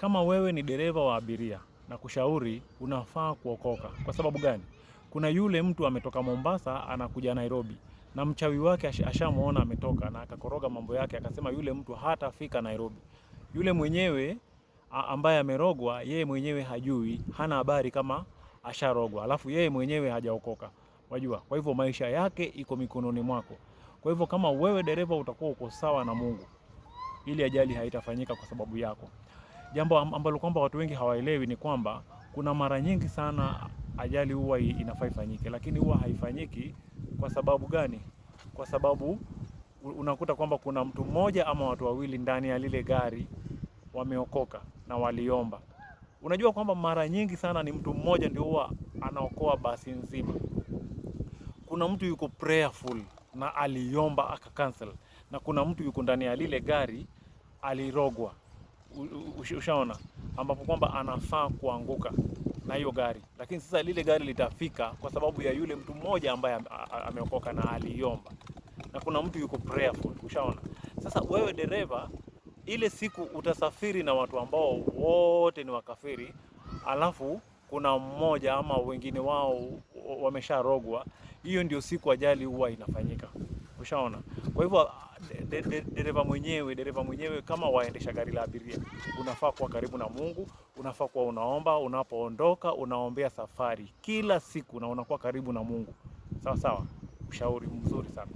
Kama wewe ni dereva wa abiria na kushauri unafaa kuokoka. Kwa sababu gani? Kuna yule mtu ametoka Mombasa anakuja Nairobi na mchawi wake ashamuona ametoka na akakoroga mambo yake, akasema yule mtu hatafika Nairobi. Yule mwenyewe ambaye amerogwa, yeye mwenyewe hajui, hana habari kama asharogwa. Alafu yeye mwenyewe hajaokoka. Wajua? Kwa hivyo maisha yake iko mikononi mwako. Kwa hivyo kama wewe dereva utakuwa uko sawa na Mungu, ili ajali haitafanyika kwa sababu yako. Jambo ambalo kwamba watu wengi hawaelewi ni kwamba kuna mara nyingi sana ajali huwa inafaa ifanyike, lakini huwa haifanyiki. Kwa sababu gani? Kwa sababu unakuta kwamba kuna mtu mmoja ama watu wawili ndani ya lile gari wameokoka na waliomba. Unajua kwamba mara nyingi sana ni mtu mmoja ndio huwa anaokoa basi nzima. Kuna mtu yuko prayerful na aliomba aka-cancel, na kuna mtu yuko ndani ya lile gari alirogwa. Ushaona? Ambapo kwamba anafaa kuanguka na hiyo gari, lakini sasa lile gari litafika kwa sababu ya yule mtu mmoja ambaye ameokoka na aliomba, na kuna mtu yuko prayerful. Ushaona? Sasa wewe dereva, ile siku utasafiri na watu ambao wote ni wakafiri, alafu kuna mmoja ama wengine wao wamesharogwa, hiyo ndio siku ajali huwa inafanyika. Ushaona? Kwa hivyo dereva mwenyewe kama waendesha gari la abiria, unafaa kuwa karibu na Mungu, unafaa kuwa unaomba, unapoondoka unaombea safari kila siku na unakuwa karibu na Mungu. Sawa sawa? Ushauri mzuri sana.